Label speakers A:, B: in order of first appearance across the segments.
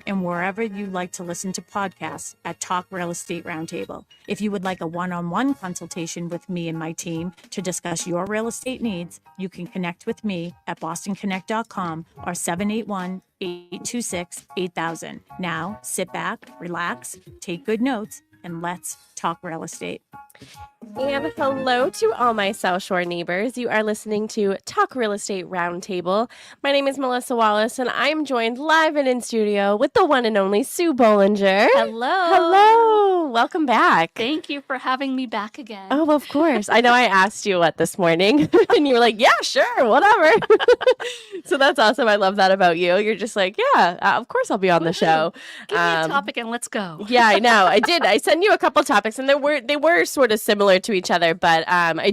A: and wherever you like to listen to podcasts at Talk Real Estate Roundtable. If you would like a one-on-one consultation with me and my team to discuss your real estate needs, you can connect with me at bostonconnect.com or 781-826-8000. Now, sit back, relax, take good notes, and let's talk real estate.
B: And hello to all my South Shore neighbors. You are listening to Talk Real Estate Roundtable. My name is Melissa Wallace, and I'm joined live and in studio with the one and only Sue Bollinger.
C: Hello.
B: Hello. Welcome back.
C: Thank you for having me back again.
B: Oh, of course. I know I asked you what this morning, and you were like, yeah, sure, whatever. So that's awesome. I love that about you. You're just like, yeah, of course I'll be on the show.
C: Give me a topic and let's go.
B: Yeah, I know. I did. I sent you a couple topics, and they were sort of similar to each other, but I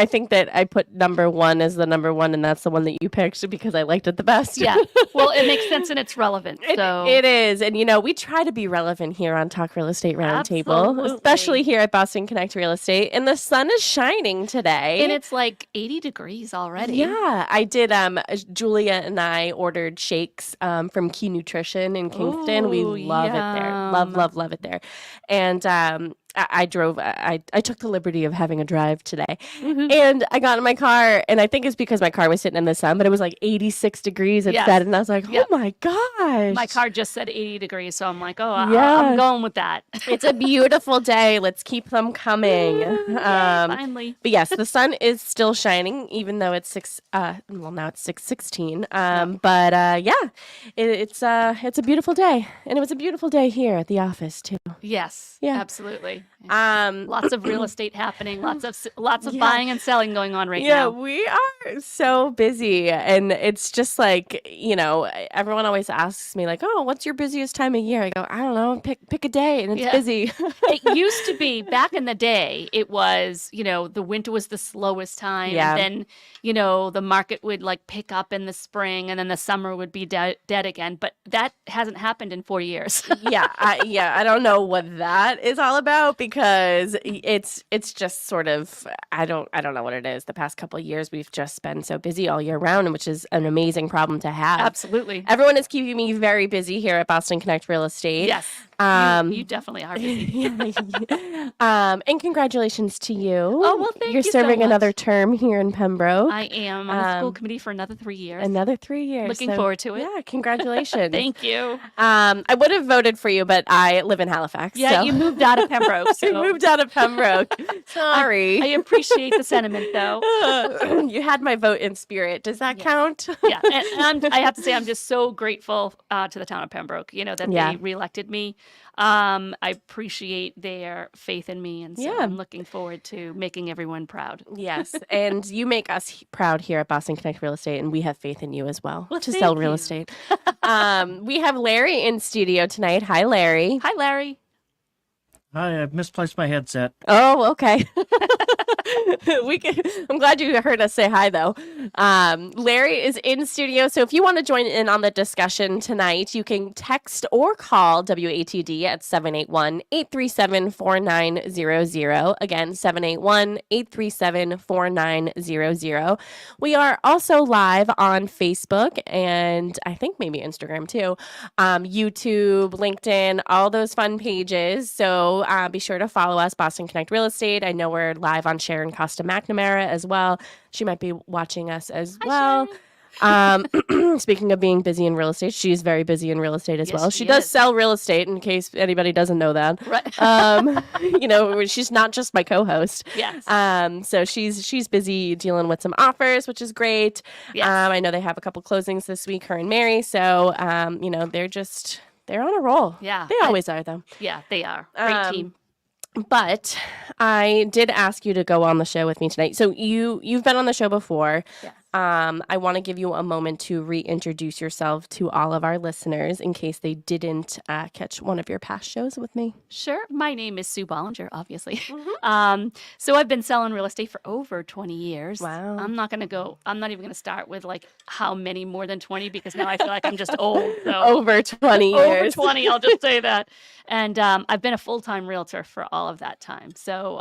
B: think that I put number one as the number one, and that's the one that you picked because I liked it the best.
C: Yeah. Well, it makes sense and it's relevant. So
B: It is. And, we try to be relevant here on Talk Real Estate Roundtable, especially here at Boston Connect Real Estate. And the sun is shining today.
C: And it's like 80 degrees already.
B: Yeah. I did. Julia and I ordered shakes from Key Nutrition in Kingston. We love it there. Love it there. And I took the liberty of having a drive today, and I got in my car, and I think it's because my car was sitting in the sun, but it was like 86 degrees it said, and I was like, oh my gosh.
C: My car just said 80 degrees, so I'm like, I'm going with that.
B: It's a beautiful day. Let's keep them coming.
C: Finally.
B: But yes, the sun is still shining, even though it's now it's 6:16. It's a beautiful day, and it was a beautiful day here at the office too.
C: Yes, absolutely.
B: Lots
C: of real estate happening, lots of buying and selling going on right now.
B: Yeah, we are so busy, and it's just like, everyone always asks me like, "Oh, what's your busiest time of year?" I go, "I don't know, pick a day," and it's busy.
C: It used to be back in the day, it was, the winter was the slowest time, and then, the market would like pick up in the spring, and then the summer would be dead again. But that hasn't happened in 4 years.
B: I don't know what that is all about, because it's just sort of, I don't know what it is. The past couple of years, we've just been so busy all year round, which is an amazing problem to have.
C: Absolutely.
B: Everyone is keeping me very busy here at Boston Connect Real Estate.
C: Yes. You definitely are busy.
B: And congratulations to you.
C: Oh, well, thank you
B: You're serving
C: so much.
B: another term here in Pembroke.
C: I am on the school committee for another 3 years.
B: Another 3 years.
C: Looking forward to it.
B: Yeah, congratulations.
C: Thank you.
B: I would have voted for you, but I live in Halifax.
C: Yeah,
B: so.
C: You moved out of Pembroke. So.
B: You moved out of Pembroke. Sorry.
C: I appreciate the sentiment, though.
B: You had my vote in spirit. Does that count?
C: Yeah, and I have to say I'm just so grateful to the town of Pembroke, that they reelected me. I appreciate their faith in me, and so I'm looking forward to making everyone proud.
B: Yes, and you make us proud here at Boston Connect Real Estate, and we have faith in you as well to
C: thank
B: sell real
C: you.
B: estate. We have Larry in studio tonight. Hi, Larry.
C: Hi, Larry.
D: Hi, I've misplaced my headset.
B: Oh, okay. I'm glad you heard us say hi, though. Larry is in studio, so if you want to join in on the discussion tonight, you can text or call WATD at 781-837-4900. Again, 781-837-4900. We are also live on Facebook and I think maybe Instagram too, YouTube, LinkedIn, all those fun pages. So be sure to follow us, Boston Connect Real Estate. I know we're live on Sharon Costa McNamara as well. She might be watching us as well. Speaking of being busy in real estate, she's very busy in real estate as well. She does sell real estate, in case anybody doesn't know that.
C: Right.
B: She's not just my co-host.
C: Yes.
B: So she's busy dealing with some offers, which is great.
C: Yes.
B: I know they have a couple closings this week, her and Mary. So, they're on a roll.
C: Yeah.
B: They always are, though.
C: Yeah, they are. Great team.
B: But I did ask you to go on the show with me tonight. So you've been on the show before.
C: Yes.
B: I want to give you a moment to reintroduce yourself to all of our listeners in case they didn't catch one of your past shows with me.
C: Sure. My name is Sue Bollinger, obviously. Mm-hmm. So I've been selling real estate for over 20 years.
B: Wow.
C: I'm not even going to start with like how many more than 20 because now I feel like I'm just old. So.
B: Over 20 years.
C: Over 20, I'll just say that. And I've been a full-time realtor for all of that time. So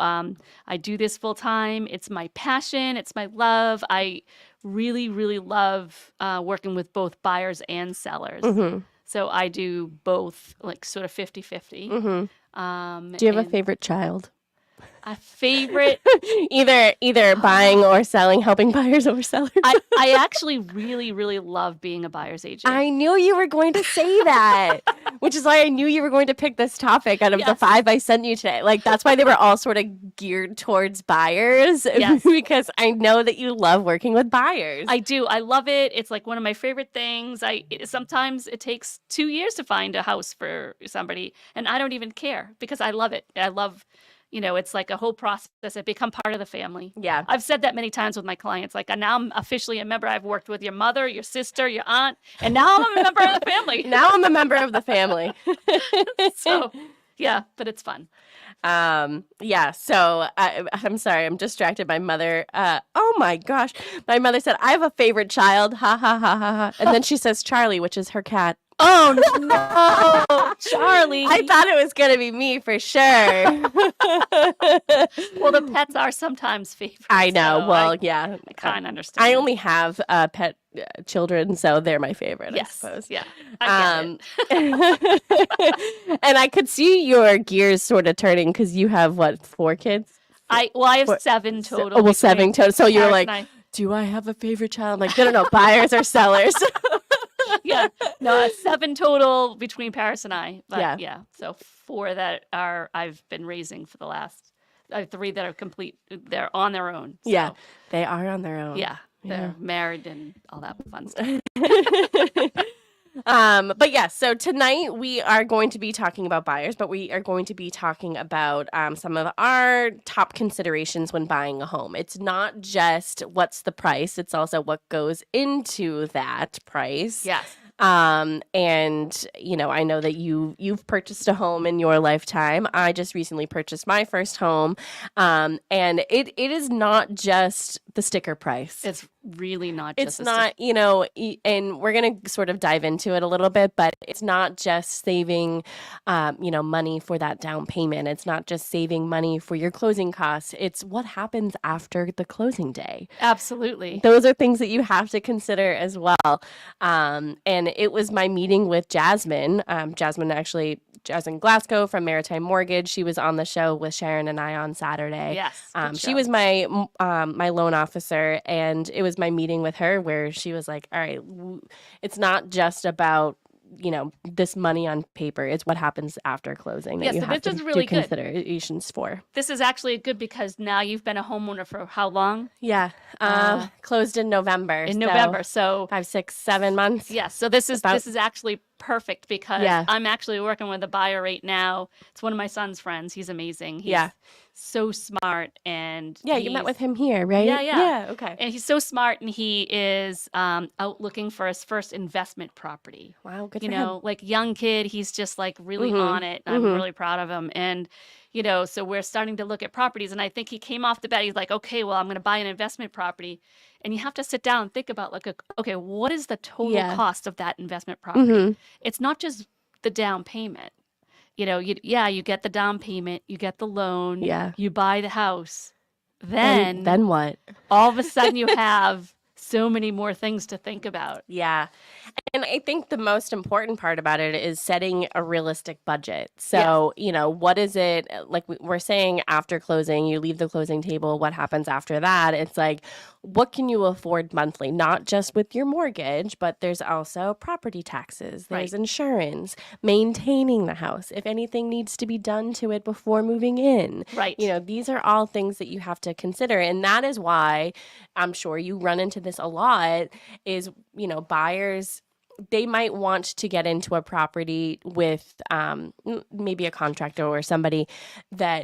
C: I do this full-time. It's my passion. It's my love. I really, really love working with both buyers and sellers.
B: Mm-hmm.
C: So I do both, like sort of 50-50.
B: Mm-hmm. Do you have a favorite child?
C: A favorite?
B: either buying or selling, helping buyers or sellers.
C: I actually really, really love being a buyer's agent.
B: I knew you were going to say that, which is why I knew you were going to pick this topic out of the 5 I sent you today. Like, that's why they were all sort of geared towards buyers, because I know that you love working with buyers.
C: I do. I love it. It's like one of my favorite things. Sometimes it takes 2 years to find a house for somebody, and I don't even care because I love it. I love, it's like a whole process. I become part of the family.
B: Yeah.
C: I've said that many times with my clients. Like, now I'm officially a member. I've worked with your mother, your sister, your aunt, and now I'm a member of the family.
B: Now I'm a member of the family.
C: So, yeah, but it's fun.
B: So I'm sorry, I'm distracted. My mother, oh my gosh. My mother said, I have a favorite child. Ha, ha, ha, ha, ha. And then she says Charlie, which is her cat.
C: Oh, no, Charlie.
B: I thought it was going to be me for sure.
C: Well, the pets are sometimes favorites.
B: I know.
C: So
B: I
C: kind of understand.
B: I only have pet children, so they're my favorite, I suppose.
C: Yeah. I get
B: it. And I could see your gears sort of turning because you have, 4 kids?
C: I have 7 total.
B: 7 total. So you were like, do I have a favorite child? I'm like, no, buyers or sellers.
C: Yeah, no, 7 total between Paris and I. But so 4 that I've been raising for the last 3 that are complete. They're on their own. So.
B: Yeah, they are on their own.
C: Yeah, they're married and all that fun stuff.
B: So tonight we are going to be talking about buyers, but we are going to be talking about some of our top considerations when buying a home. It's not just what's the price, it's also what goes into that price.
C: Yes.
B: And I know that you've purchased a home in your lifetime. I just recently purchased my first home. And it is not just the sticker price.
C: It's really not
B: It's
C: just
B: not, and we're going to sort of dive into it a little bit, but it's not just saving, money for that down payment. It's not just saving money for your closing costs. It's what happens after the closing day.
C: Absolutely.
B: Those are things that you have to consider as well. And it was my meeting with Jasmine. Jasmine Glasgow from Maritime Mortgage. She was on the show with Sharon and I on Saturday.
C: Yes.
B: She was my loan officer, and it was my meeting with her where she was like, all right, it's not just about this money on paper. It's what happens after closing that you have to do considerations for.
C: This is actually good because now you've been a homeowner for how long?
B: Yeah. Closed in November.
C: So
B: 5, 6, 7 months.
C: Yes. So this is actually perfect because I'm actually working with a buyer right now. It's one of my son's friends. He's amazing. He's so smart and
B: you met with him here, right?
C: Yeah.
B: Okay.
C: And he's so smart, and he is out looking for his first investment property.
B: Wow, good for him.
C: Like young kid, he's just like really on it. I'm really proud of him. And so we're starting to look at properties, and I think he came off the bat. He's like, okay, well, I'm going to buy an investment proproperty. And you have to sit down and think about okay, what is the total cost of that investment property? It's not just the down payment. You get the down payment, you get the loan, you buy the house. Then
B: what?
C: All of a sudden you have so many more things to think about.
B: Yeah. And I think the most important part about it is setting a realistic budget. So, what is it, like we're saying after closing, you leave the closing table, what happens after that? It's like, what can you afford monthly? Not just with your mortgage, but there's also property taxes, there's insurance, maintaining the house, if anything needs to be done to it before moving in.
C: Right.
B: These are all things that you have to consider. And that is why I'm sure you run into this a lot is, buyers, they might want to get into a property with maybe a contractor or somebody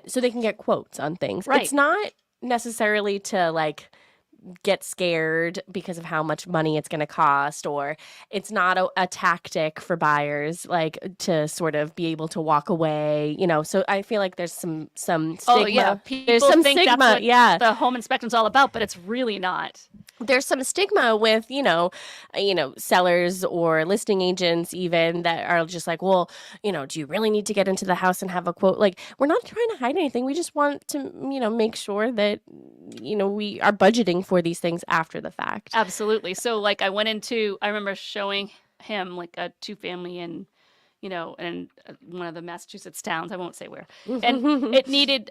B: so they can get quotes on things.
C: Right.
B: It's not necessarily to get scared because of how much money it's going to cost, or it's not a tactic for buyers to sort of be able to walk away, so I feel like there's some stigma.
C: Oh yeah, people
B: there's some
C: think
B: stigma.
C: That's what the home inspection's all about, but it's really not.
B: There's some stigma with, sellers or listing agents even that are just like, well, do you really need to get into the house and have a quote? Like, we're not trying to hide anything. We just want to, make sure that, we are budgeting for these things after the fact.
C: Absolutely. So I remember showing him like a 2-family in, in one of the Massachusetts towns. I won't say where. And it needed,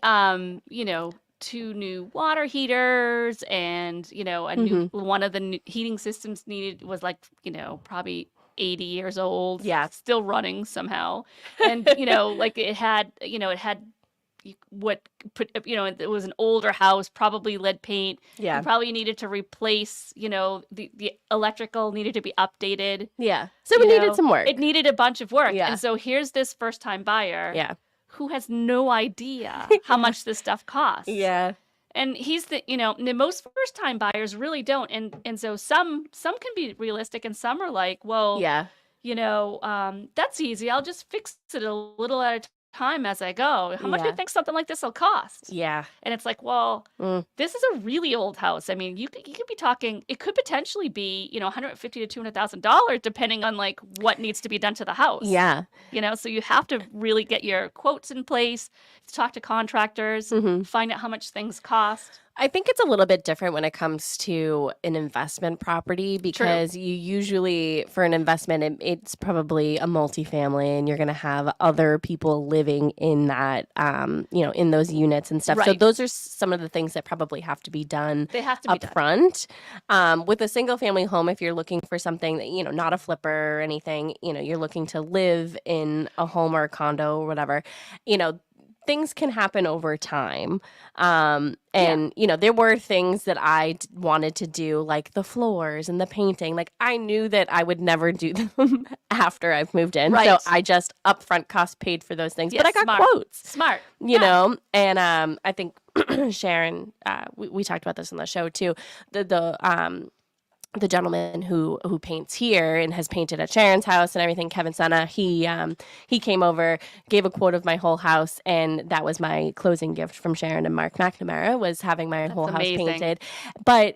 C: 2 new water heaters, and a new one of the new heating systems was like probably 80 years old.
B: Yeah.
C: Still running somehow. And like it had it was an older house, probably lead paint.
B: Yeah.
C: You probably needed to replace, the electrical needed to be updated.
B: Yeah. So it needed some work.
C: It needed a bunch of work.
B: Yeah.
C: And so here's this first time buyer.
B: Yeah.
C: Who has no idea how much this stuff costs.
B: Yeah.
C: And he's the most first time buyers really don't. And so some can be realistic, and some are like, well,
B: Yeah.
C: That's easy. I'll just fix it a little at a time as I go. How much do you think something like this will cost?
B: Yeah.
C: And it's like, well, this is a really old house. I mean, you could be talking, it could potentially be, $150,000 to $200,000 depending on like what needs to be done to the house.
B: Yeah.
C: So you have to really get your quotes in place, talk to contractors, find out how much things cost.
B: I think it's a little bit different when it comes to an investment property, because you usually, for an investment, it's probably a multifamily, and you're going to have other people living in that, in those units and stuff.
C: Right.
B: So those are some of the things that probably have to be done
C: They have to be
B: up front. With a single family home, if you're looking for something that, not a flipper or anything, you're looking to live in a home or a condo or whatever, things can happen over time. And, there were things that I wanted to do, like the floors and the painting. Like, I knew that I would never do them after I've moved in.
C: Right.
B: So I just upfront cost paid for those things.
C: Yes,
B: but I got
C: smart.
B: quotes.
C: Smart.
B: You know? And I think Sharon, we talked about this on the show too. The gentleman who paints here and has painted at Sharon's house and everything, Kevin Senna, he came over, gave a quote of my whole house, and that was my closing gift from Sharon and Mark McNamara, was having my whole
C: amazing.
B: house painted. But,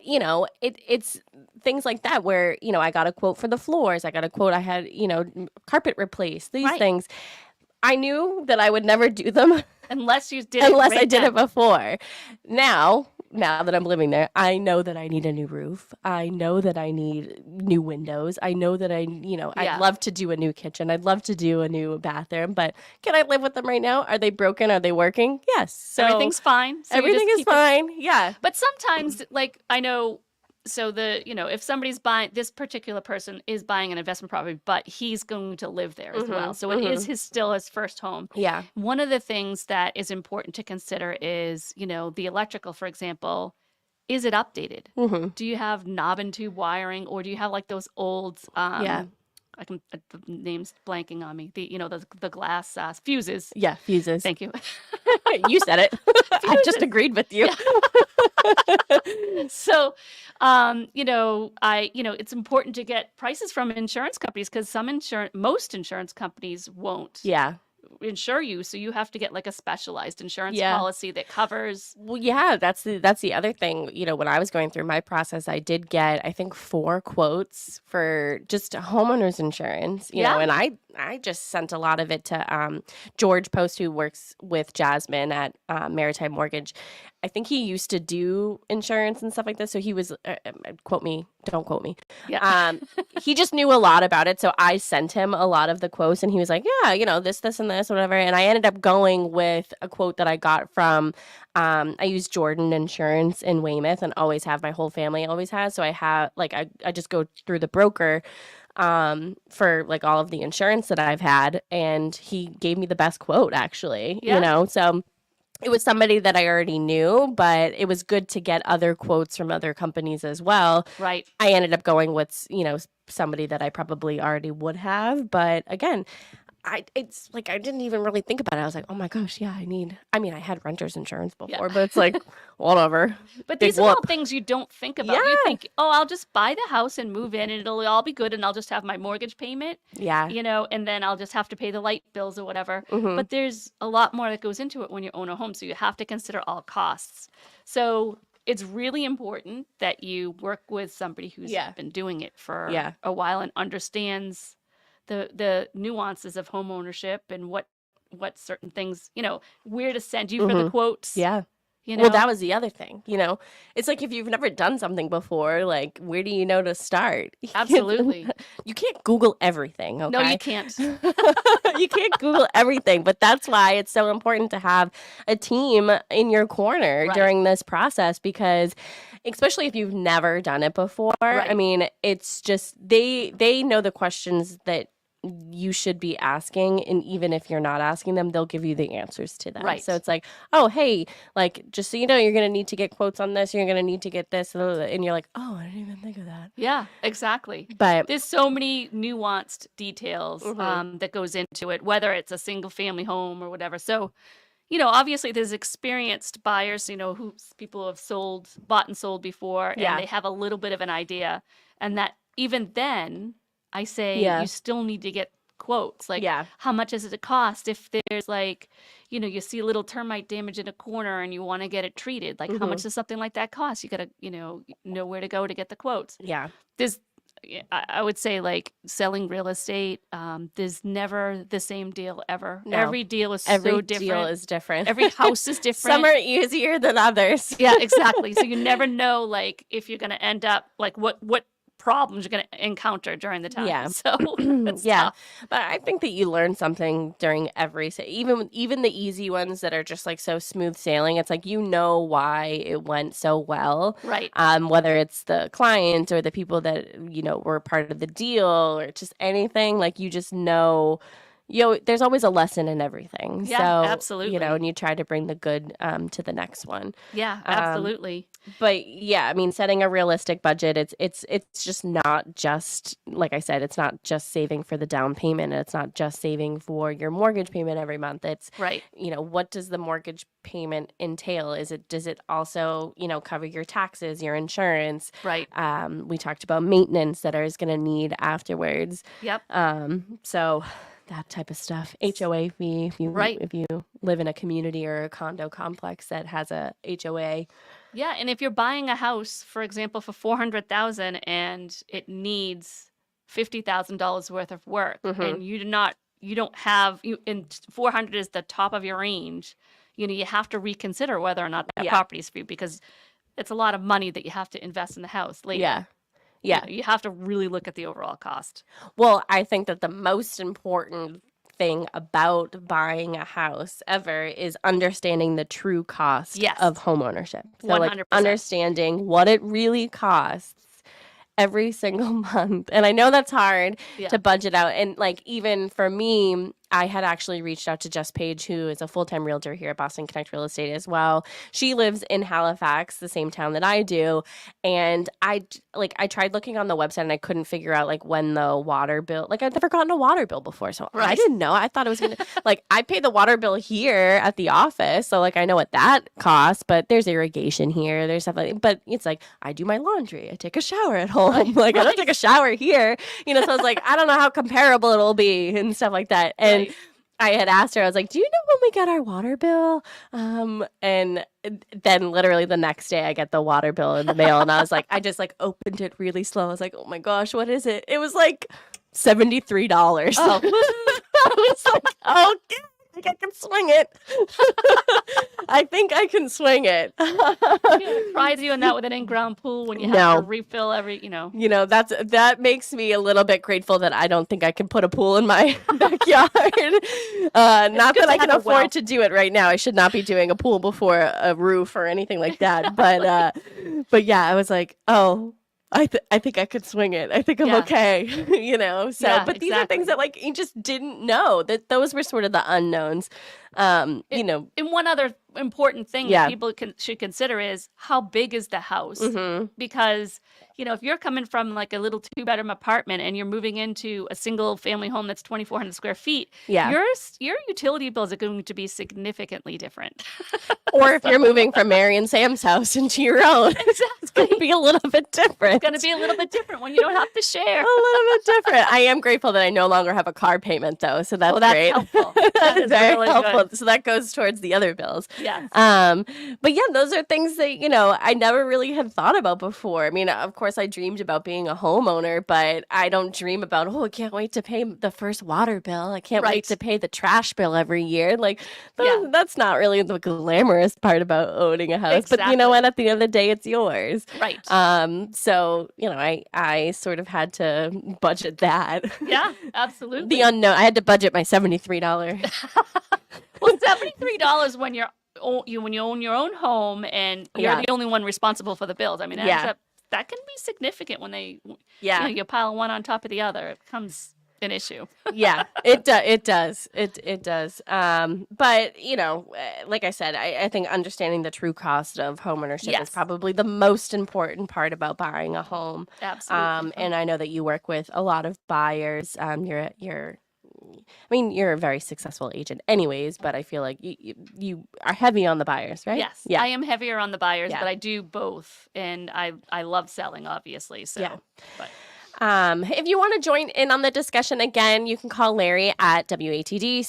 B: it's things like that where, I got a quote for the floors. I got a quote. I had, carpet replaced, these things. I knew that I would never do them
C: unless you did
B: unless I did it before. Now that I'm living there, I know that I need a new roof. I know that I need new windows. I know that I'd love to do a new kitchen. I'd love to do a new bathroom, but can I live with them right now? Are they broken? Are they working? Yes. So
C: everything's fine. So
B: everything is fine. Yeah.
C: But sometimes, like, I know, so if somebody's buying, this particular person is buying an investment property, but he's going to live there as well. So it is still his first home.
B: Yeah.
C: One of the things that is important to consider is, the electrical, for example, is it updated? Do you have knob and tube wiring, or do you have like those old, the name's blanking on me. The glass fuses.
B: Yeah, fuses.
C: Thank you.
B: You said it. I just agreed with you.
C: So, it's important to get prices from insurance companies, because most insurance companies won't insure you. So you have to get like a specialized insurance policy that covers.
B: Well, yeah, that's the other thing. When I was going through my process, I did get, I think, 4 quotes for just homeowners insurance, you know, and I just sent a lot of it to George Post, who works with Jasmine at Maritime Mortgage. I think he used to do insurance and stuff like this. So he was, quote me, don't quote me.
C: Yeah.
B: He just knew a lot about it. So I sent him a lot of the quotes, and he was like, yeah, this, and this, whatever. And I ended up going with a quote that I got from, I use Jordan Insurance in Weymouth, and always have, my whole family always has. So I have, like, I just go through the broker for like all of the insurance that I've had. And he gave me the best quote, actually, so it was somebody that I already knew, but it was good to get other quotes from other companies as well.
C: Right.
B: I ended up going with, somebody that I probably already would have. But again, it's like I didn't even really think about it. I was like, oh my gosh, I had renter's insurance before, but it's like, whatever.
C: But these are all things you don't think about. You think, I'll just buy the house and move in, and it'll all be good, and I'll just have my mortgage payment.
B: Yeah.
C: And then I'll just have to pay the light bills or whatever. But there's a lot more that goes into it when you own a home. So you have to consider all costs. So it's really important that you work with somebody who's been doing it for a while and understands the nuances of home ownership and what certain things, where to send you for the quotes.
B: Yeah.
C: You know?
B: Well, that was the other thing, It's like if you've never done something before, like, where do you know to start?
C: Absolutely.
B: You can't Google everything, okay?
C: No, you can't.
B: You can't Google everything, but that's why it's so important to have a team in your corner
C: Right.
B: during this process, because especially if you've never done it before,
C: Right.
B: I mean, it's just they know the questions that you should be asking, and even if you're not asking them, they'll give you the answers to them.
C: Right.
B: So it's like, oh, hey, like, just so you know, you're going to need to get quotes on this, you're going to need to get this, and you're like, oh, I didn't even think of that.
C: Yeah, exactly.
B: But
C: there's so many nuanced details
B: Mhm.
C: that goes into it, whether it's a single family home or whatever. So, obviously there's experienced buyers, who people have bought and sold before,
B: Yeah.
C: and they have a little bit of an idea. And that even then, I say
B: Yeah.
C: you still need to get quotes. Like,
B: Yeah.
C: how much does it cost if there's like, you see a little termite damage in a corner and you want to get it treated? Like, how much does something like that cost? You got to, know where to go to get the quotes.
B: yeah.
C: There's, I would say, like, selling real estate, there's never the same deal ever.
B: No.
C: Every deal is
B: Every
C: so different.
B: deal is different.
C: Every house is different.
B: Some are easier than others.
C: Yeah, exactly. So you never know, like, if you're going to end up, like, what problems you're going to encounter during the time.
B: Yeah.
C: So it's
B: Yeah.
C: tough.
B: But I think that you learn something during even the easy ones that are just like so smooth sailing. It's like, why it went so well.
C: Right.
B: Whether it's the client or the people that, were part of the deal or just anything, like, you just know, there's always a lesson in everything.
C: Yeah,
B: so,
C: absolutely.
B: And you try to bring the good to the next one.
C: Yeah, absolutely.
B: But yeah, I mean, setting a realistic budget, it's just not just, like I said, it's not just saving for the down payment. It's not just saving for your mortgage payment every month. It's,
C: Right.
B: What does the mortgage payment entail? Does it also, cover your taxes, your insurance?
C: Right.
B: We talked about maintenance that is going to need afterwards.
C: Yep.
B: So that type of stuff. HOA fee, if you
C: Right.
B: if you live in a community or a condo complex that has a HOA.
C: Yeah, and if you're buying a house, for example, for $400,000 and it needs $50,000 worth of work, and you don't have, and 400 is the top of your range, you have to reconsider whether or not that
B: Yeah.
C: property is for you, because it's a lot of money that you have to invest in the house later.
B: Yeah. Yeah.
C: You have to really look at the overall cost.
B: Well, I think that the most important thing about buying a house ever is understanding the true cost
C: Yes.
B: of homeownership. So, like,
C: 100%.
B: understanding what it really costs every single month. And I know that's hard
C: Yeah.
B: to budget out. And, like, even for me, I had actually reached out to Jess Page, who is a full-time realtor here at Boston Connect Real Estate as well. She lives in Halifax, the same town that I do. And I tried looking on the website and I couldn't figure out, like, when the water bill, like, I'd never gotten a water bill before. So I
C: Right.
B: didn't know. I thought it was going to, like, I pay the water bill here at the office. So, like, I know what that costs, but there's irrigation here. There's stuff like, but it's like, I do my laundry. I take a shower at home. Like, I don't take a shower here. So I was like, I don't know how comparable it'll be and stuff like that. And
C: Right.
B: I had asked her, I was like, do you know when we got our water bill? And then literally the next day I get the water bill in the mail, and I was like, I just like opened it really slow. I was like, oh my gosh, what is it? It was like $73.
C: Oh.
B: I was like, okay, I think I can swing it. I think I can swing it.
C: Try doing that with an in-ground pool when you have
B: No.
C: to refill every,
B: That makes me a little bit grateful that I don't think I can put a pool in my backyard. Not
C: good
B: that I
C: to
B: can
C: have a well.
B: afford to do it right now. I should not be doing a pool before a roof or anything like that. But yeah, I was like, oh, I think I could swing it. I think I'm
C: Yeah.
B: okay. So,
C: Yeah,
B: but these are things
C: exactly.
B: that, like, you just didn't know, that those were sort of the unknowns.
C: And one other important thing
B: Yeah.
C: that people should consider is, how big is the house?
B: Mhm.
C: Because, if you're coming from like a little 2-bedroom apartment and you're moving into a single family home that's 2,400 square feet,
B: Yeah.
C: your utility bills are going to be significantly different.
B: Or if you're moving from Mary and Sam's house into your own, it's going to be a little bit different.
C: It's going to be a little bit different when you don't have to share.
B: A little bit different. I am grateful that I no longer have a car payment, though, so that's
C: Well, that's
B: great.
C: helpful. That
B: That's
C: is
B: very
C: really
B: helpful.
C: good.
B: So that goes towards the other bills.
C: Yes.
B: But yeah, those are things that, I never really had thought about before. I mean, of course I dreamed about being a homeowner, but I don't dream about, I can't wait to pay the first water bill. I can't wait to pay the trash bill every year. Like that's not really the glamorous part about owning a house.
C: Exactly.
B: But you know what? At the end of the day, it's yours.
C: Right.
B: So, I sort of had to budget that.
C: Yeah, absolutely.
B: The unknown. I had to budget my $73.
C: Well, $73 when when you own your own home and you're the only one responsible for the bills. I mean, that can be significant when you pile one on top of the other. It becomes an issue.
B: Yeah, it does. It does. But like I said, I think understanding the true cost of homeownership is probably the most important part about buying a home.
C: Absolutely.
B: And I know that you work with a lot of buyers. You're a very successful agent anyways, but I feel like you are heavy on the buyers, right?
C: Yes.
B: Yeah.
C: I am heavier on the buyers, but I do both. And I love selling, obviously. So, but.
B: If you want to join in on the discussion again, you can call Larry at WATD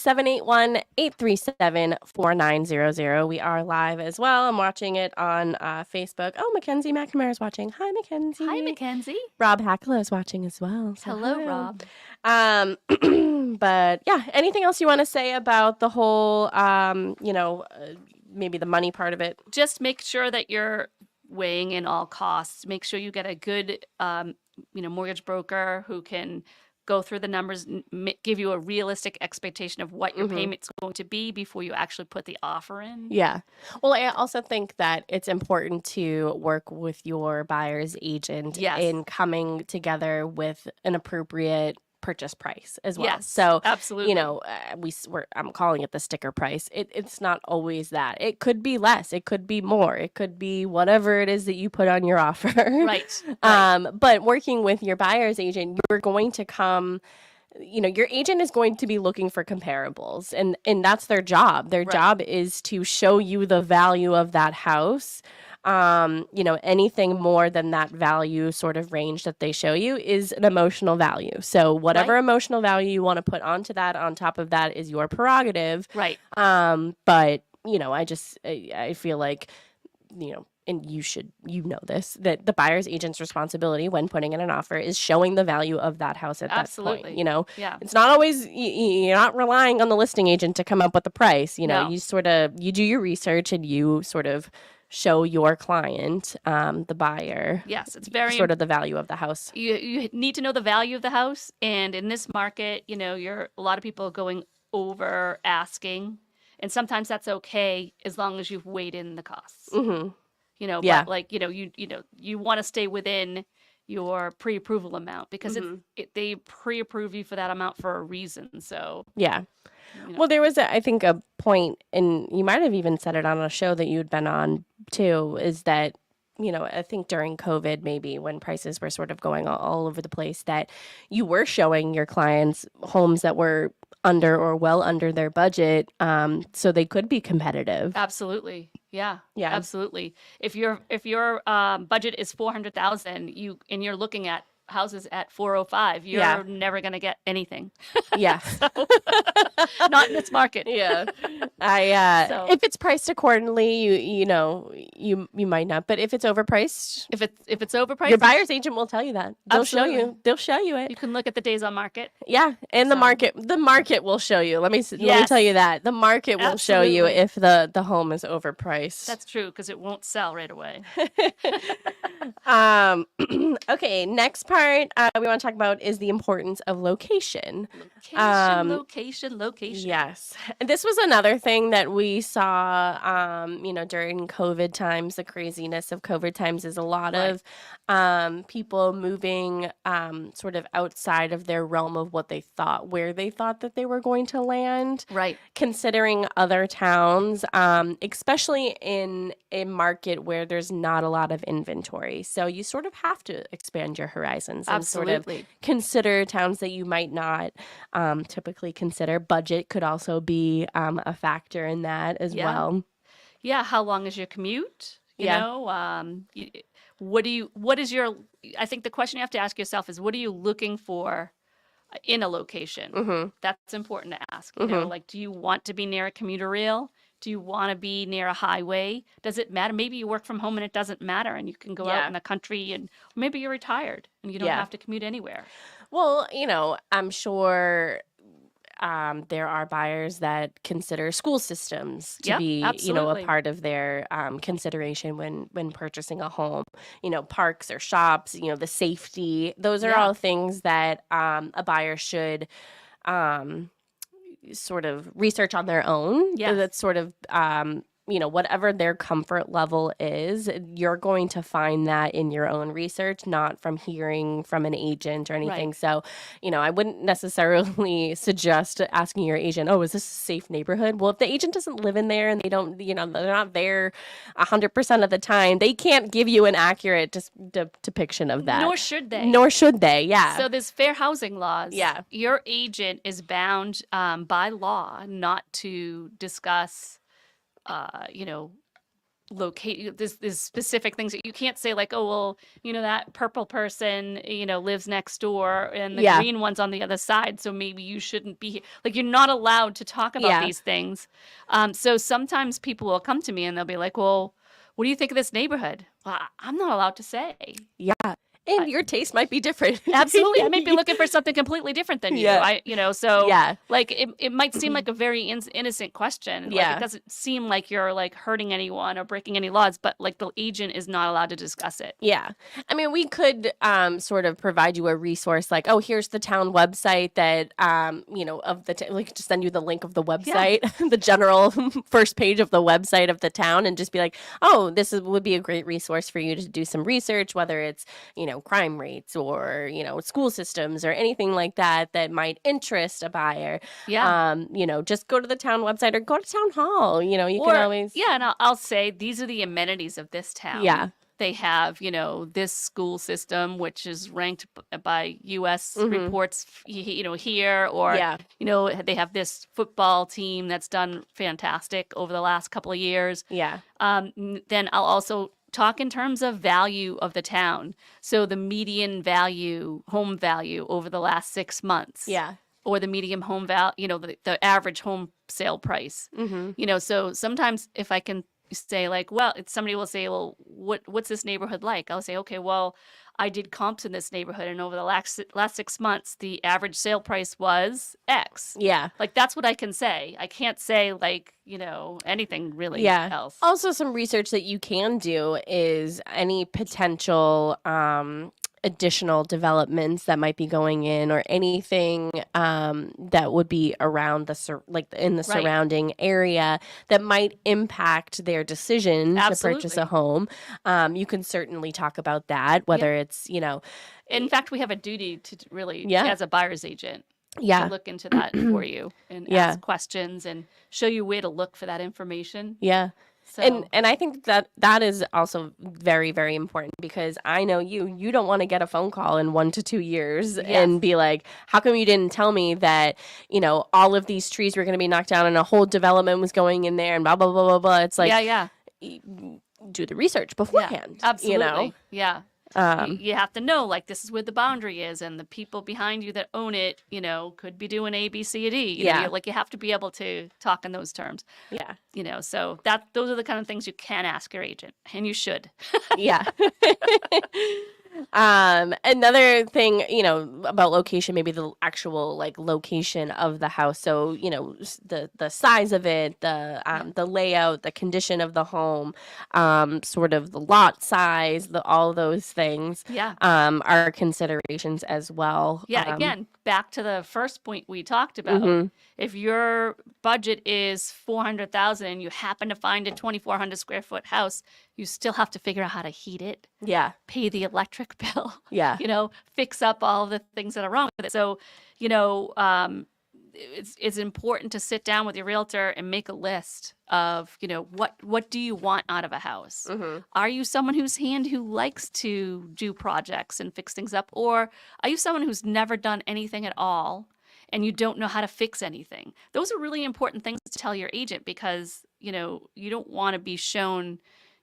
B: 781-837-4900. We are live as well. I'm watching it on Facebook. Oh, Mackenzie McNamara is watching. Hi, Mackenzie.
C: Hi, Mackenzie.
B: Rob Hackler is watching as well. So
C: hello, Rob.
B: But yeah, anything else you want to say about the whole, maybe the money part of it?
C: Just make sure that you're weighing in all costs. Make sure you get a good mortgage broker who can go through the numbers and give you a realistic expectation of what your payment's going to be before you actually put the offer in.
B: Yeah. Well, I also think that it's important to work with your buyer's agent in coming together with an appropriate purchase price as well.
C: Yes,
B: so
C: absolutely.
B: I'm calling it the sticker price. It's not always that. It could be less. It could be more. It could be whatever it is that you put on your offer.
C: Right.
B: But working with your buyer's agent, you're going to come. Your agent is going to be looking for comparables, and that's their job. Their job is to show you the value of that house. Anything more than that value sort of range that they show you is an emotional value. So whatever emotional value you want to put onto that, on top of that, is your prerogative.
C: Right.
B: But I feel like, and you should, this, that the buyer's agent's responsibility when putting in an offer is showing the value of that house at that point. It's not always, you're not relying on the listing agent to come up with the price. You do your research and you sort of show your client, the buyer.
C: Yes, it's very
B: sort of the value of the house.
C: You need to know the value of the house, and in this market, a lot of people are going over asking, and sometimes that's okay as long as you've weighed in the costs.
B: Mm-hmm.
C: But you want to stay within your pre-approval amount because they pre-approve you for that amount for a reason. So
B: yeah. Well, there was, I think, a point, and you might have even said it on a show that you'd been on too, is that, I think during COVID, maybe when prices were sort of going all over the place, that you were showing your clients homes that were under or well under their budget, so they could be competitive.
C: Absolutely. Yeah. Absolutely. If your budget is $400,000, and you're looking at houses at 405, you're never going to get anything.
B: Yeah.
C: Not in this market.
B: Yeah. If it's priced accordingly, you might not, but if it's overpriced,
C: if it's overpriced,
B: your buyer's agent will tell you that. They'll show you it.
C: You can look at the days on market.
B: Yeah. And the market will show you. Let me tell you that the market will show you if the home is overpriced.
C: That's true, because it won't sell right away.
B: Okay. Next part we want to talk about is the importance of location.
C: Location.
B: Yes. This was another thing that we saw, during COVID times. The craziness of COVID times is a lot of people moving sort of outside of their realm of where they thought that they were going to land.
C: Right.
B: Considering other towns, especially in a market where there's not a lot of inventory. So you sort of have to expand your horizons and sort of consider towns that you might not typically consider. Budget could also be a factor in that as well.
C: Yeah. How long is your commute? I think the question you have to ask yourself is, what are you looking for in a location?
B: Mm-hmm.
C: That's important to ask. Do you want to be near a commuter rail? Do you want to be near a highway? Does it matter? Maybe you work from home and it doesn't matter, and you can go out in the country, and maybe you're retired and you don't have to commute anywhere.
B: Well, I'm sure there are buyers that consider school systems to be,
C: absolutely.
B: a part of their consideration when purchasing a home. Parks or shops, the safety. Those are all things that a buyer should sort of research on their own.
C: Yes.
B: That's sort of whatever their comfort level is, you're going to find that in your own research, not from hearing from an agent or anything.
C: Right.
B: So, I wouldn't necessarily suggest asking your agent, oh, is this a safe neighborhood? Well, if the agent doesn't live in there and they don't, they're not there 100% of the time, they can't give you an accurate depiction of that.
C: Nor should they.
B: Yeah.
C: So there's fair housing laws.
B: Yeah.
C: Your agent is bound by law not to discuss locate there's specific things that you can't say, like, oh, well, that purple person, lives next door and the green one's on the other side, so maybe you shouldn't be here. Like, you're not allowed to talk about these things. So sometimes people will come to me and they'll be like, well, what do you think of this neighborhood? Well, I'm not allowed to say.
B: Yeah. And your taste might be different.
C: Absolutely. I might be looking for something completely different than you. Like, it might seem like a very innocent question. Like, it doesn't seem like you're like hurting anyone or breaking any laws, but like the agent is not allowed to discuss it.
B: Yeah. I mean, we could sort of provide you a resource like, oh, here's the town website that, of the, like, just send you the link of the website, the general first page of the website of the town, and just be like, oh, would be a great resource for you to do some research, whether it's, crime rates or, school systems or anything like that might interest a buyer.
C: Yeah.
B: Just go to the town website or go to town hall. You can always.
C: Yeah. And I'll say these are the amenities of this town.
B: Yeah.
C: They have, this school system, which is ranked by U.S. reports, here, or, they have this football team that's done fantastic over the last couple of years.
B: Yeah.
C: Then I'll also talk in terms of value of the town. So the median home value over the last 6 months.
B: Yeah.
C: Or the median home value, the average home sale price.
B: Mm-hmm.
C: So sometimes if I can say, like, well, somebody will say, well, what's this neighborhood like? I'll say, okay, well, I did comps in this neighborhood, and over the last 6 months, the average sale price was X.
B: Yeah.
C: Like, that's what I can say. I can't say, like, anything really else.
B: Also, some research that you can do is any potential additional developments that might be going in, or anything that would be around in the surrounding area that might impact their decision to purchase a home. You can certainly talk about that, whether it's,
C: In fact, we have a duty to really, as a buyer's agent, to look into that for you and ask questions and show you where to look for that information.
B: Yeah.
C: So.
B: And I think that is also very, very important, because I know you don't want to get a phone call in 1 to 2 years and be like, how come you didn't tell me that, all of these trees were going to be knocked down and a whole development was going in there and blah, blah, blah, blah, blah. It's like, do the research beforehand.
C: Absolutely. Yeah. You have to know, like, this is where the boundary is, and the people behind you that own it, could be doing A, B, C, or D. You have to be able to talk in those terms.
B: Yeah.
C: So those are the kind of things you can ask your agent, and you should.
B: Yeah. Another thing, about location, maybe the actual location of the house. So, the size of it, the layout, the condition of the home, sort of the lot size, all those things, are considerations as well.
C: Yeah. Again, back to the first point we talked about. If your budget is $400,000 and you happen to find a 2,400 square foot house, you still have to figure out how to heat it.
B: Yeah.
C: Pay the electric bill.
B: Yeah.
C: Fix up all the things that are wrong with it. So, it's important to sit down with your realtor and make a list of, what do you want out of a house? Are you someone who likes to do projects and fix things up? Or are you someone who's never done anything at all and you don't know how to fix anything? Those are really important things to tell your agent, because, you don't want to be shown,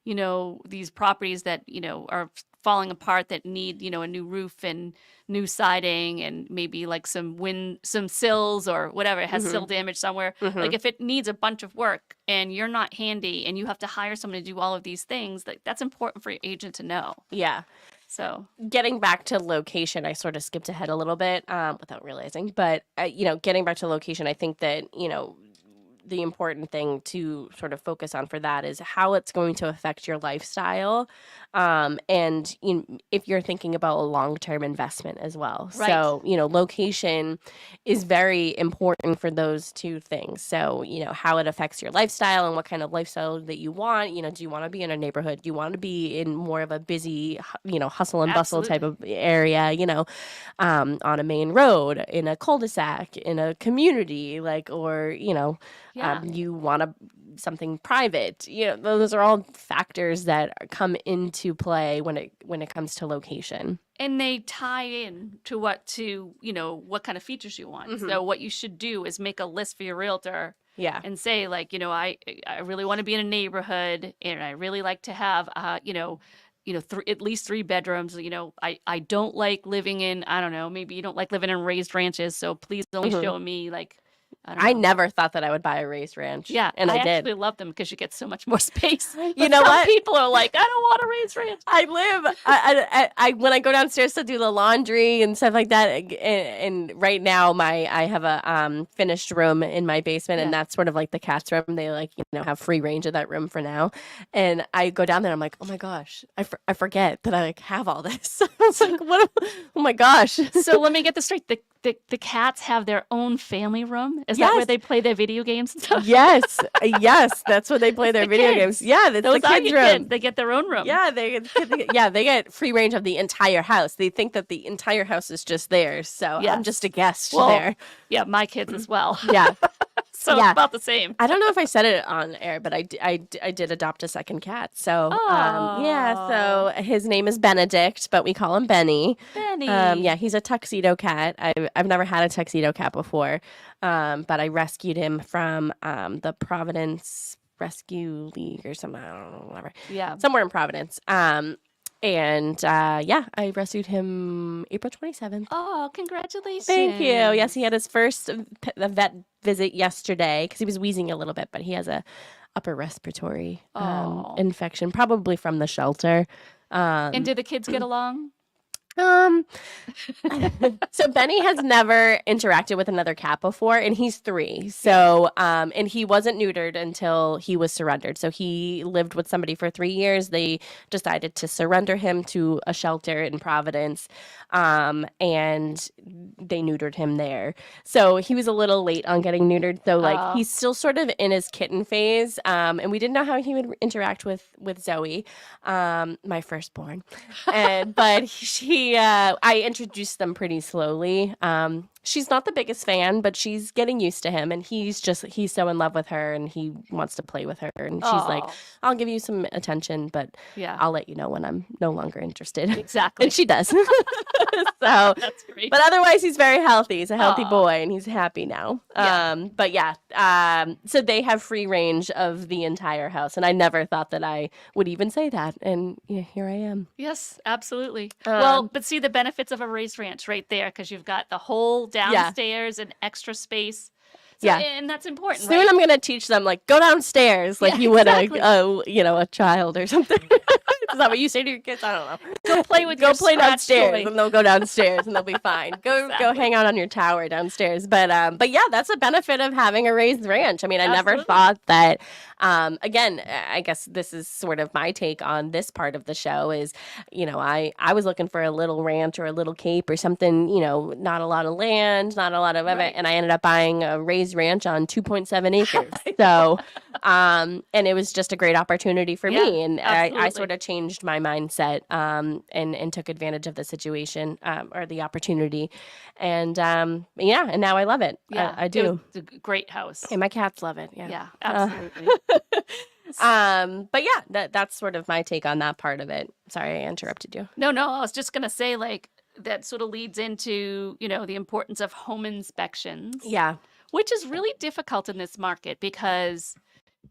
C: these properties that, are falling apart that need, a new roof and new siding and maybe like some sills or whatever, it has sill damage somewhere. Like if it needs a bunch of work and you're not handy and you have to hire someone to do all of these things, like that's important for your agent to know.
B: Yeah.
C: So
B: getting back to location, I sort of skipped ahead a little bit without realizing. But, getting back to location, I think that, the important thing to sort of focus on for that is how it's going to affect your lifestyle. And if you're thinking about a long-term investment as well.
C: Right.
B: So, location is very important for those two things. So, how it affects your lifestyle and what kind of lifestyle that you want. Do you want to be in a neighborhood? Do you want to be in more of a busy, hustle and bustle type of area, on a main road, in a cul-de-sac, in a community, or, you want something private. Those are all factors that come into play when it comes to location.
C: And they tie in to what kind of features you want. So what you should do is make a list for your realtor.
B: Yeah.
C: And say like, I really want to be in a neighborhood and I really like to have, at least 3 bedrooms. I don't like living in, I don't know, maybe you don't like living in raised ranches. So please only show me like,
B: I never thought that I would buy a raised ranch.
C: Yeah,
B: and I did.
C: Actually love them because you get so much more space.
B: You know what?
C: People are like, I don't want a raised ranch.
B: I when I go downstairs to do the laundry and stuff like that, and right now I have a finished room in my basement, and that's sort of like the cat's room. They have free range of that room for now, and I go down there. I'm like, oh my gosh, I forget that I have all this. I was like, what? Oh my gosh.
C: So let me get this straight. The cats have their own family room. Is that where they play their video games and stuff?
B: Yes, that's where they play their video games. Yeah, that's the kids' room.
C: They get their own room.
B: Yeah, they get free range of the entire house. They think that the entire house is just theirs. So I'm just a guest there.
C: Yeah, my kids as well.
B: Yeah.
C: So it's about the same.
B: I don't know if I said it on air, but I did adopt a second cat. So so his name is Benedict, but we call him Benny.
C: Benny.
B: He's a tuxedo cat. I've never had a tuxedo cat before, but I rescued him from the Providence Rescue League or something. I don't know, whatever.
C: Yeah.
B: Somewhere in Providence. I rescued him April 27th.
C: Oh, congratulations.
B: Thank you. Yes, he had his first vet visit yesterday because he was wheezing a little bit, but he has a upper respiratory infection, probably from the shelter.
C: And did the kids get along?
B: So Benny has never interacted with another cat before, and he's 3. So, and he wasn't neutered until he was surrendered. So he lived with somebody for 3 years. They decided to surrender him to a shelter in Providence, and they neutered him there. So he was a little late on getting neutered. So he's still sort of in his kitten phase. And we didn't know how he would interact with Zoe, my firstborn. But I introduced them pretty slowly. She's not the biggest fan, but she's getting used to him, and he's so in love with her, and he wants to play with her, and she's like, I'll give you some attention, but I'll let you know when I'm no longer interested.
C: Exactly.
B: And she does. So
C: that's great.
B: But otherwise he's very healthy. He's a healthy boy, and he's happy now. So they have free range of the entire house, and I never thought that I would even say that, and here I am.
C: Yes, absolutely. But see the benefits of a raised ranch right there, because you've got the whole downstairs and extra space. So, and that's important.
B: Soon I'm going to teach them, go downstairs like you would a child or something. Is that what you say to your kids? I don't know.
C: Go play
B: downstairs,
C: toy.
B: and they'll go downstairs and they'll be fine. Go hang out on your tower downstairs. But that's a benefit of having a raised ranch. I mean, I never thought that. Again, I guess this is sort of my take on this part of the show is, I was looking for a little ranch or a little cape or something, not a lot of land, not a lot of it, and I ended up buying a raised ranch on 2.7 acres. So, and it was just a great opportunity for me, and I sort of changed my mindset and took advantage of the situation or the opportunity, and and now I love it. I do.
C: It's a great house,
B: and my cats love it.
C: Yeah, absolutely.
B: That's sort of my take on that part of it. Sorry, I interrupted you.
C: No, I was just gonna say that sort of leads into the importance of home inspections.
B: Yeah,
C: which is really difficult in this market because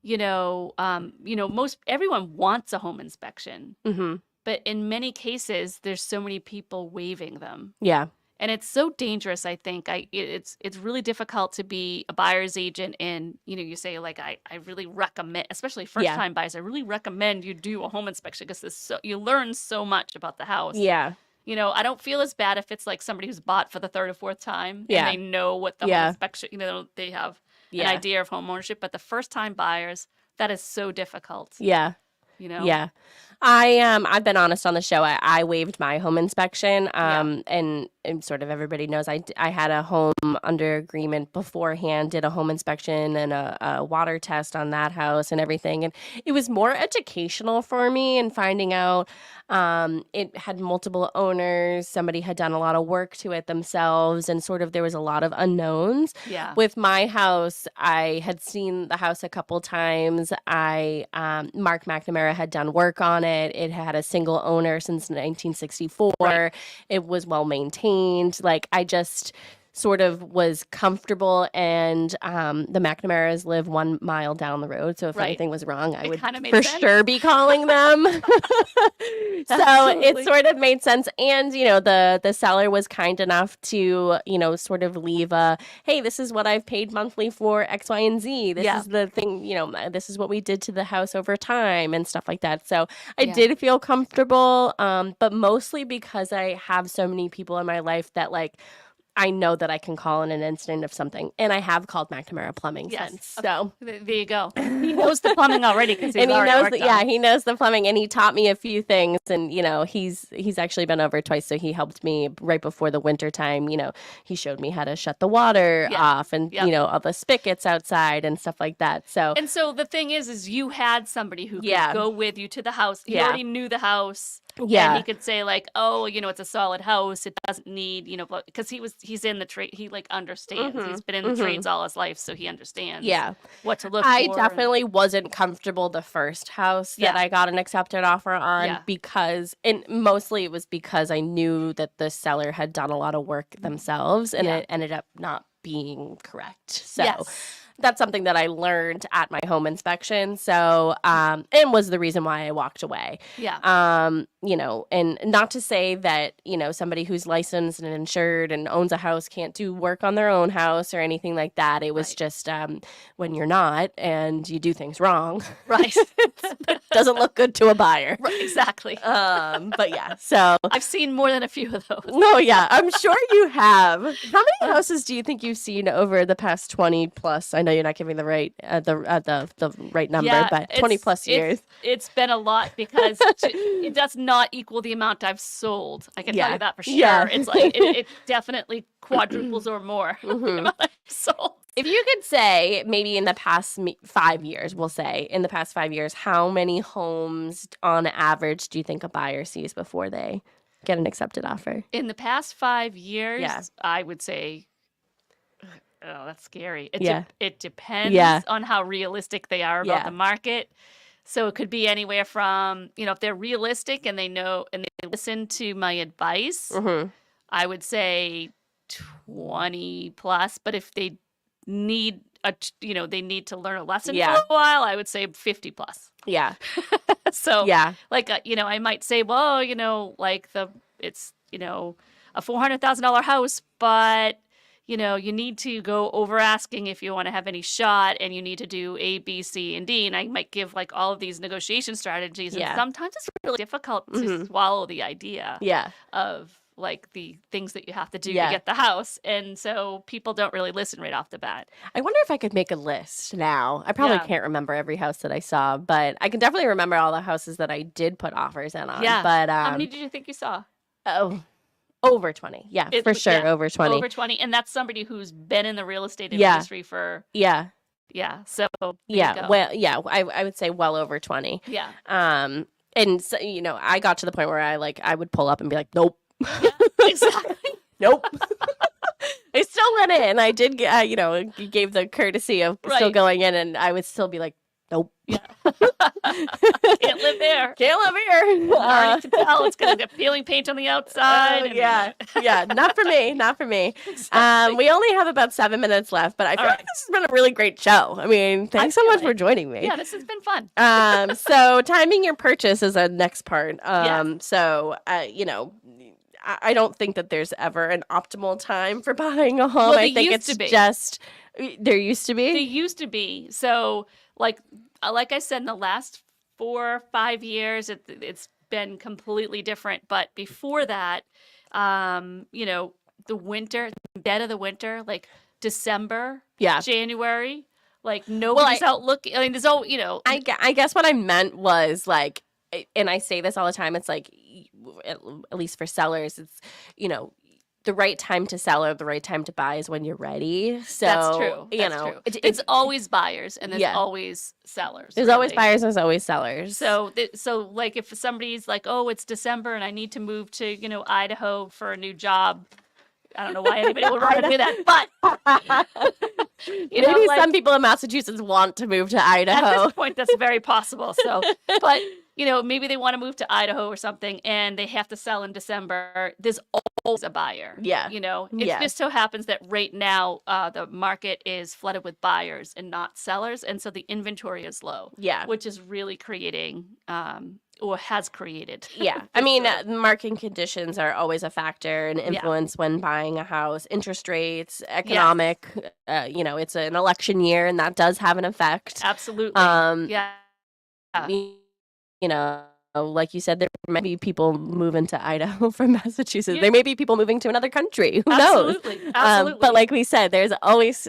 C: most everyone wants a home inspection.
B: Mm-hmm.
C: but in many cases, there's so many people waiving them.
B: Yeah.
C: And it's so dangerous, I think. It's really difficult to be a buyer's agent and, you say, like, I really recommend, especially first-time buyers, I really recommend you do a home inspection because you learn so much about the house.
B: Yeah.
C: I don't feel as bad if it's like somebody who's bought for the third or fourth time and they know what the home inspection, they have an idea of home ownership. But the first-time buyers, that is so difficult.
B: Yeah. Yeah. I've been honest on the show. I waived my home inspection. And sort of everybody knows I had a home under agreement beforehand, did a home inspection and a water test on that house and everything. And it was more educational for me in finding out it had multiple owners. Somebody had done a lot of work to it themselves. And sort of there was a lot of unknowns. Yeah. With my house, I had seen the house a couple times. Mark McNamara had done work on it. It had a single owner since 1964. Right. It was well maintained. Like, I just sort of was comfortable, and the McNamaras live 1 mile down the road. So if anything was wrong, I would for sure be calling them. So it sort of made sense. And, the seller was kind enough to, sort of leave hey, this is what I've paid monthly for X, Y, and Z. This is the thing, this is what we did to the house over time and stuff like that. So I did feel comfortable, but mostly because I have so many people in my life that, like, I know that I can call in an instant of something, and I have called McNamara Plumbing since. So
C: there you go. He knows the plumbing already because he
B: knows the plumbing, and he taught me a few things. And he's actually been over twice, so he helped me right before the winter time. He showed me how to shut the water off, and all the spigots outside and stuff like that. So
C: the thing is you had somebody who could go with you to the house. He already knew the house.
B: Yeah.
C: And he could say, like, oh, it's a solid house. It doesn't need, because he's in the trade. He, like, understands. Mm-hmm. He's been in the trades all his life, so he understands what to look for.
B: I definitely wasn't comfortable the first house that I got an accepted offer on because, and mostly it was because I knew that the seller had done a lot of work themselves, and it ended up not being correct. So that's something that I learned at my home inspection. So, and was the reason why I walked away. Yeah. And not to say that, somebody who's licensed and insured and owns a house can't do work on their own house or anything like that. It was just when you're not and you do things wrong. Right. It doesn't look good to a buyer.
C: Right, exactly.
B: But yeah, so.
C: I've seen more than a few of those.
B: No, yeah, I'm sure you have. How many houses do you think you've seen over the past 20 plus? I know you're not giving the right the right number, but 20 plus years.
C: It's been a lot because it does not equal the amount I've sold. I can tell you that for sure. Yeah. It's like it definitely quadruples or more the amount I've sold.
B: If you could say maybe in the past 5 years, we'll say in the past 5 years, how many homes on average do you think a buyer sees before they get an accepted offer?
C: In the past 5 years, I would say. Oh, that's scary. It depends on how realistic they are about the market. So it could be anywhere from, if they're realistic and they know and they listen to my advice, I would say 20 plus. But if they need they need to learn a lesson for a while, I would say 50 plus. Yeah. So like, I might say, well, it's, a $400,000 house, but you need to go over asking if you want to have any shot, and you need to do A, B, C, and D. And I might give like all of these negotiation strategies. And sometimes it's really difficult to swallow the idea of like the things that you have to do to get the house. And so people don't really listen right off the bat.
B: I wonder if I could make a list now. I probably can't remember every house that I saw, but I can definitely remember all the houses that I did put offers in on. Yeah. But
C: how many did you think you saw?
B: Over 20. Yeah, for sure. Over 20.
C: Over 20. And that's somebody who's been in the real estate industry for.
B: Yeah.
C: Yeah. So.
B: Well, I would say well over 20.
C: Yeah.
B: And so, I got to the point where I would pull up and be like, nope.
C: Yeah, exactly.
B: Nope. I still went in. I did, you gave the courtesy of still going in, and I would still be like, Nope.
C: Yeah. Can't live there.
B: Can't live here.
C: Already can tell it's going to get peeling paint on the outside.
B: Yeah. Not for me. Not for me.
C: Exactly.
B: We only have about 7 minutes left, but I feel like this has been a really great show. I mean, thanks so much for joining me.
C: Yeah, this has been fun.
B: So timing your purchase is our next part.
C: Yes.
B: So, I don't think that there's ever an optimal time for buying a home.
C: Well,
B: I think it's just there used to be.
C: They used to be. So, like I said, in the last 4 or 5 years, it's been completely different. But before that, the winter, dead of the winter, like December, January, like nobody's out looking. I mean, there's all,
B: I guess what I meant was like, and I say this all the time, it's like, at least for sellers, it's, the right time to sell or the right time to buy is when you're ready. So
C: that's true. True. It's always buyers and there's always sellers.
B: There's always buyers. There's always sellers.
C: So like if somebody's like, oh, it's December and I need to move to Idaho for a new job. I don't know why anybody would want to do that, but
B: maybe some people in Massachusetts want to move to Idaho.
C: At this point, that's very possible. So, but maybe they want to move to Idaho or something, and they have to sell in December. There's always a buyer. Yeah. It just so happens that right now the market is flooded with buyers and not sellers, and so the inventory is low. Yeah. Which is really creating. Or has created. Yeah.
B: I mean, market conditions are always a factor and influence when buying a house. Interest rates, economic, it's an election year and that does have an effect.
C: Absolutely.
B: Like you said, there might be people moving to Idaho from Massachusetts. Yeah. There may be people moving to another country. Who knows? Absolutely. But like we said, there's always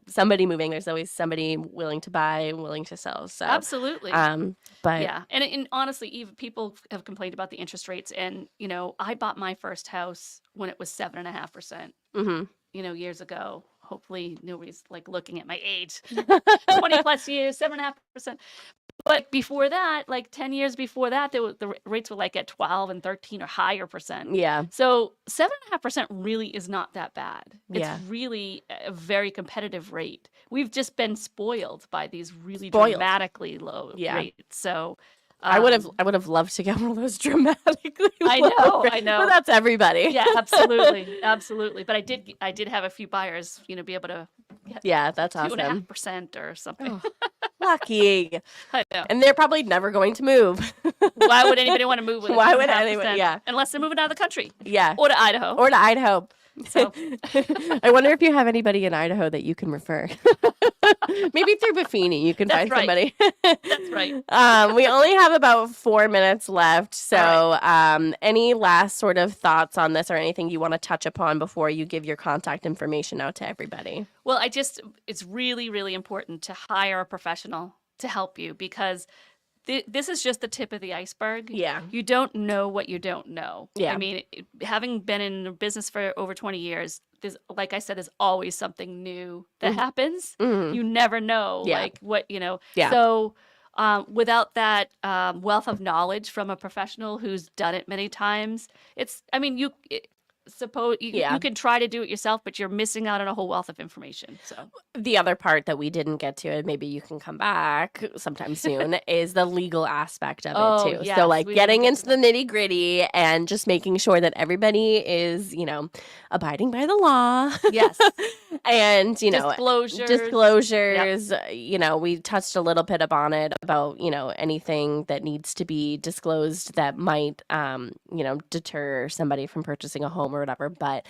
B: somebody moving. There's always somebody willing to buy, willing to sell. So
C: absolutely.
B: But
C: yeah, and honestly, even people have complained about the interest rates. And I bought my first house when it was 7.5%. Years ago. Hopefully, nobody's like looking at my age. 20 plus years, 7.5%. But before that, like 10 years before that, the rates were like at 12 and 13 or higher percent. Yeah. So 7.5% really is not that bad. It's really a very competitive rate. We've just been spoiled by these really dramatically low rates. So
B: I would have loved to get one of those dramatically low
C: I know.
B: But that's everybody.
C: Yeah, absolutely. But I did have a few buyers, be able to get
B: that's awesome.
C: 2.5% or something.
B: Oh, lucky.
C: I know.
B: And they're probably never going to move.
C: Why would anybody want to move with
B: Why would anyone? Yeah.
C: Unless they're moving out of the country.
B: Yeah.
C: Or to Idaho.
B: So I wonder if you have anybody in Idaho that you can refer. Maybe through Buffini you can find somebody.
C: That's right.
B: We only have about 4 minutes left. So any last sort of thoughts on this or anything you want to touch upon before you give your contact information out to everybody?
C: Well, it's really, really important to hire a professional to help you because this is just the tip of the iceberg. Yeah. You don't know what you don't know. Yeah. I mean, having been in business for over 20 years, like I said, there's always something new that happens. Mm-hmm. You never know, like what, Yeah. So without that wealth of knowledge from a professional who's done it many times, you can try to do it yourself, but you're missing out on a whole wealth of information. So
B: the other part that we didn't get to, and maybe you can come back sometime soon, is the legal aspect of it too. Yes, so like getting into the nitty gritty and just making sure that everybody is, abiding by the law. Yes. And, disclosures, yep. We touched a little bit upon it about, anything that needs to be disclosed that might, deter somebody from purchasing a home or whatever. But,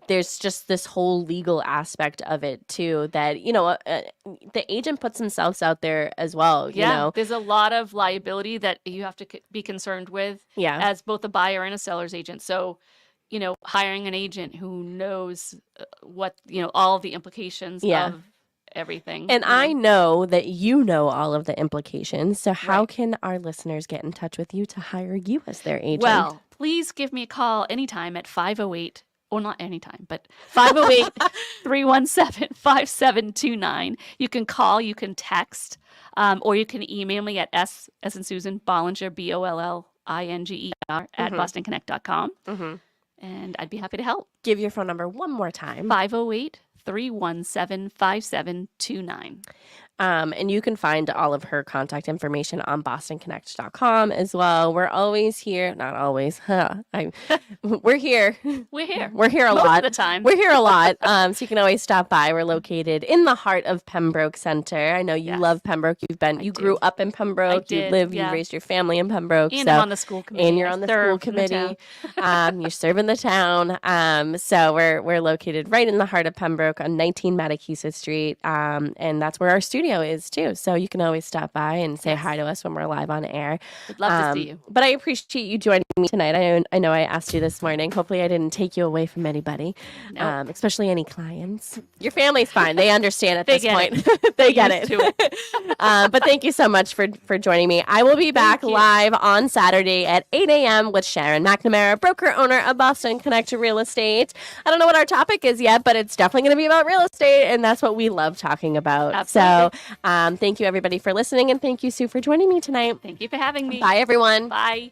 B: there's just this whole legal aspect of it too that, the agent puts themselves out there as well.
C: There's a lot of liability that you have to be concerned with as both a buyer and a seller's agent. So, hiring an agent who knows what, all of the implications of everything.
B: And I know that you know all of the implications. So how can our listeners get in touch with you to hire you as their agent?
C: Well, please give me a call anytime at 508, or not anytime, but 508-317-5729. You can call, you can text, or you can email me at S as in Susan Bollinger, Bollinger at bostonconnect.com. Mm-hmm. And I'd be happy to help.
B: Give your phone number one more time.
C: 508-317-5729.
B: And you can find all of her contact information on bostonconnect.com as well. We're always here. Not always. We're here.
C: We're here.
B: We're here a
C: Most
B: lot.
C: of the time.
B: We're here a lot. So you can always stop by. We're located in the heart of Pembroke Center. I know you love Pembroke. You grew up in Pembroke. You raised your family in Pembroke.
C: And I'm on the school committee.
B: And you're on the school committee. You're serving the town. So we're located right in the heart of Pembroke on 19 Matakeesit Street. And that's where our studio is too. So you can always stop by and say hi to us when we're live on air.
C: We'd love to see you.
B: But I appreciate you joining me tonight. I know I asked you this morning. Hopefully I didn't take you away from anybody, especially any clients. Your family's fine. They understand at this point. They get it. But thank you so much for joining me. I will be back live on Saturday at 8 a.m. with Sharon McNamara, broker owner of Boston Connect Real Estate. I don't know what our topic is yet, but it's definitely going to be about real estate, and that's what we love talking about.
C: Absolutely.
B: So thank you, everybody, for listening, and thank you, Sue, for joining me tonight.
C: Thank you for having me.
B: Bye, everyone.
C: Bye.